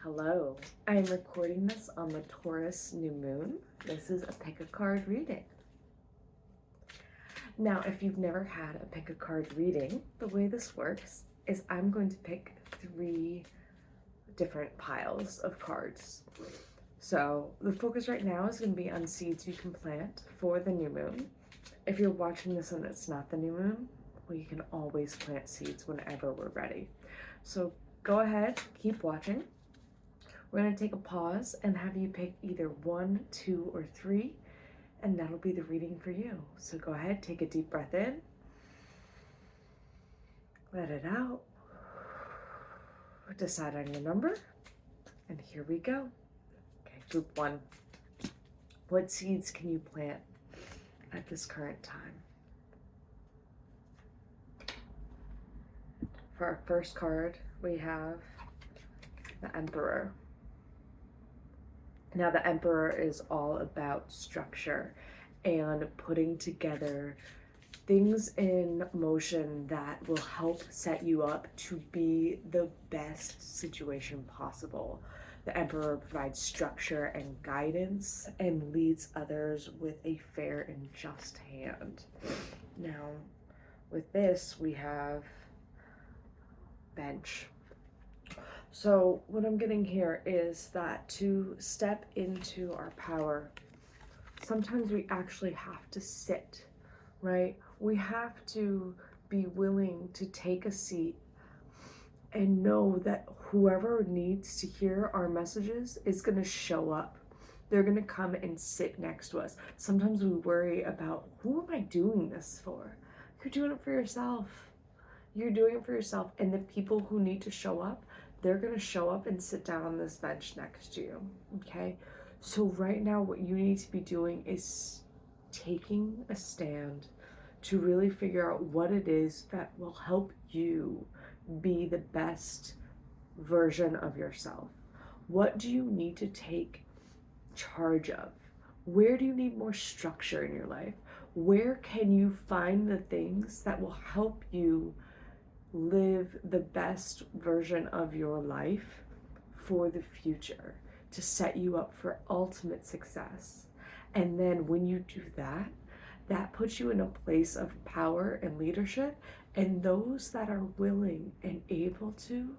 Hello, I am recording this on the Taurus new moon. This is a pick a card reading. Now, if you've never had a pick a card reading, the way this works is I'm going to pick 3 different piles of cards. So the focus right now is going to be on seeds you can plant for the new moon. If you're watching this and it's not the new moon, well, you can always plant seeds whenever we're ready. So go ahead, keep watching. We're going to take a pause and have you pick either 1, 2, or 3, and that'll be the reading for you. So go ahead, take a deep breath in, let it out, decide on your number, and here we go. Okay, group 1. What seeds can you plant at this current time? For our first card, we have the Emperor. Now, the Emperor is all about structure and putting together things in motion that will help set you up to be the best situation possible. The Emperor provides structure and guidance and leads others with a fair and just hand. Now, with this, we have Bench. So what I'm getting here is that to step into our power, sometimes we actually have to sit, right? We have to be willing to take a seat and know that whoever needs to hear our messages is going to show up. They're going to come and sit next to us. Sometimes we worry about, who am I doing this for? You're doing it for yourself. You're doing it for yourself, and the people who need to show up, they're going to show up and sit down on this bench next to you, okay? So right now what you need to be doing is taking a stand to really figure out what it is that will help you be the best version of yourself. What do you need to take charge of? Where do you need more structure in your life? Where can you find the things that will help you live the best version of your life for the future, to set you up for ultimate success? And then when you do that, that puts you in a place of power and leadership, and those that are willing and able to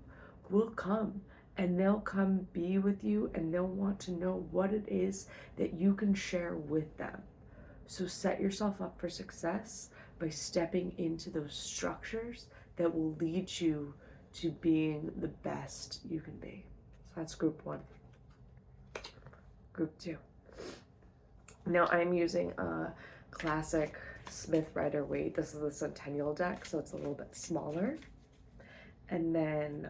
will come, and they'll come be with you, and they'll want to know what it is that you can share with them. So set yourself up for success by stepping into those structures that will lead you to being the best you can be. So that's group 1. Group 2. Now I'm using a classic Smith Rider-Waite. This is the Centennial deck, so it's a little bit smaller. And then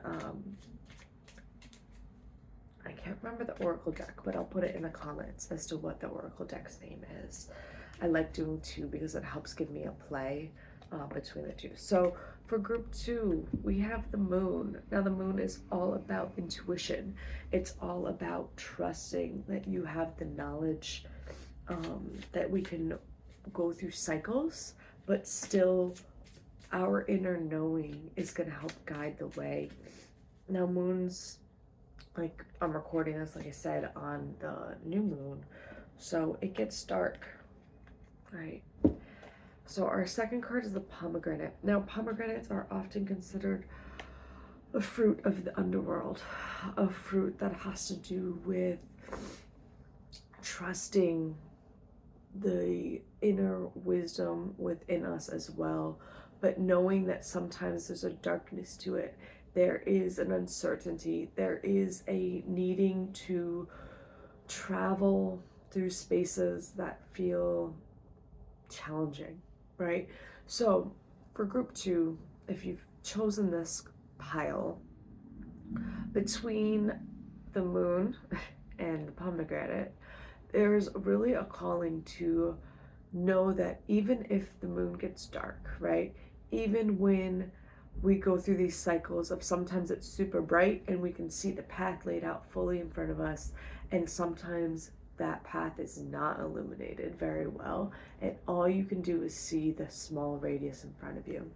I can't remember the Oracle deck, but I'll put it in the comments as to what the Oracle deck's name is. I like doing 2 because it helps give me a play between the 2. So for group 2, we have the moon. Now the moon is all about intuition. It's all about trusting that you have the knowledge, that we can go through cycles, but still our inner knowing is going to help guide the way. Now moons, like I'm recording this, like I said, on the new moon, so it gets dark, right? So our second card is the pomegranate. Now pomegranates are often considered a fruit of the underworld, a fruit that has to do with trusting the inner wisdom within us as well, but knowing that sometimes there's a darkness to it. There is an uncertainty. There is a needing to travel through spaces that feel challenging, right? So for group 2, if you've chosen this pile between the moon and the pomegranate, there's really a calling to know that even if the moon gets dark, right? Even when we go through these cycles of sometimes it's super bright and we can see the path laid out fully in front of us, and sometimes that path is not illuminated very well, and all you can do is see the small radius in front of you.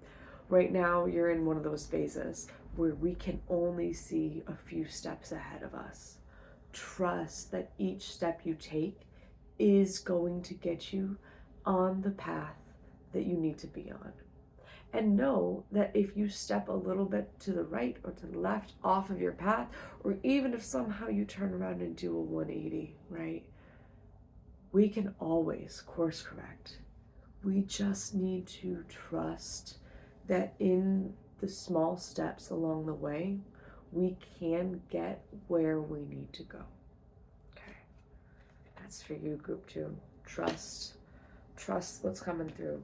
Right now, you're in one of those phases where we can only see a few steps ahead of us. Trust that each step you take is going to get you on the path that you need to be on. And know that if you step a little bit to the right or to the left off of your path, or even if somehow you turn around and do a 180, right? We can always course correct. We just need to trust that in the small steps along the way, we can get where we need to go. Okay, that's for you, group 2. Trust what's coming through.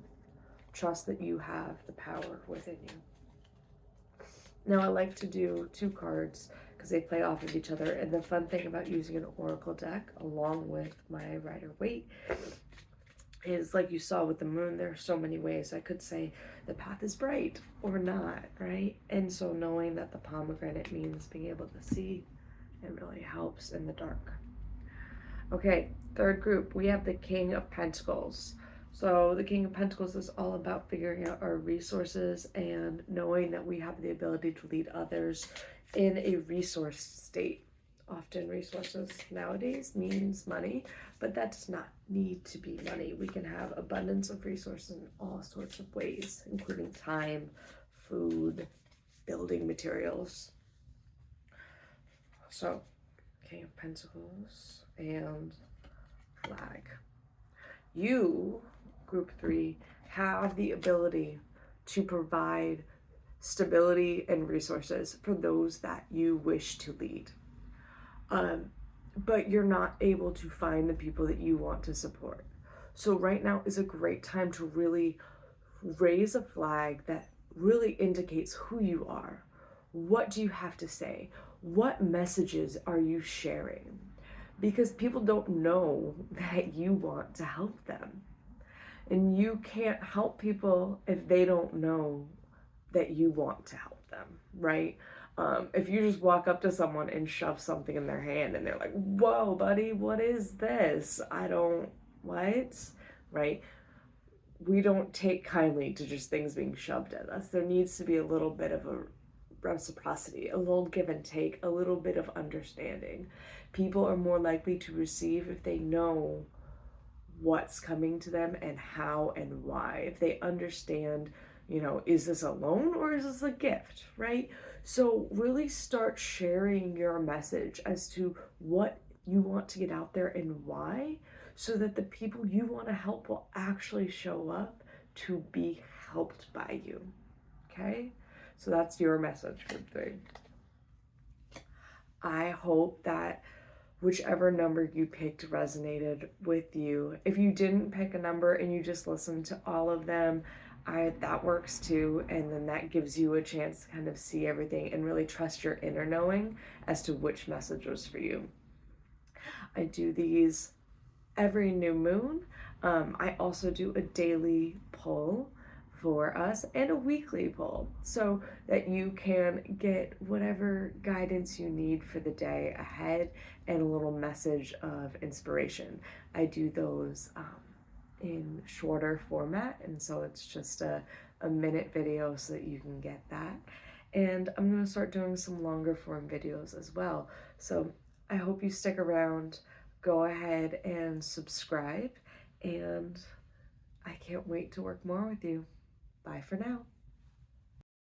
Trust that you have the power within you. Now, I like to do 2 cards because they play off of each other. And the fun thing about using an oracle deck along with my Rider-Waite is, like you saw with the moon, there are so many ways I could say the path is bright or not, right? And so knowing that the pomegranate means being able to see, it really helps in the dark. Okay, 3rd group, we have the King of Pentacles. So the King of Pentacles is all about figuring out our resources and knowing that we have the ability to lead others in a resource state. Often resources nowadays means money, but that does not need to be money. We can have abundance of resources in all sorts of ways, including time, food, building materials. So, King of Pentacles and flag. You, group 3, have the ability to provide stability and resources for those that you wish to lead. But you're not able to find the people that you want to support. So right now is a great time to really raise a flag that really indicates who you are. What do you have to say? What messages are you sharing? Because people don't know that you want to help them. And you can't help people if they don't know that you want to help them, right? If you just walk up to someone and shove something in their hand and they're like, whoa, buddy, what is this? What? Right? We don't take kindly to just things being shoved at us. There needs to be a little bit of a reciprocity, a little give and take, a little bit of understanding. People are more likely to receive if they know what's coming to them and how and why. If they understand, is this a loan or is this a gift, right? So really start sharing your message as to what you want to get out there and why, so that the people you want to help will actually show up to be helped by you. Okay? So that's your message, group 3. I hope that whichever number you picked resonated with you. If you didn't pick a number and you just listened to all of them, that works too. And then that gives you a chance to kind of see everything and really trust your inner knowing as to which message was for you. I do these every new moon. I also do a daily poll for us and a weekly poll so that you can get whatever guidance you need for the day ahead and a little message of inspiration. I do those in shorter format, and so it's just a minute video so that you can get that. And I'm going to start doing some longer form videos as well. So I hope you stick around. Go ahead and subscribe, and I can't wait to work more with you. Bye for now.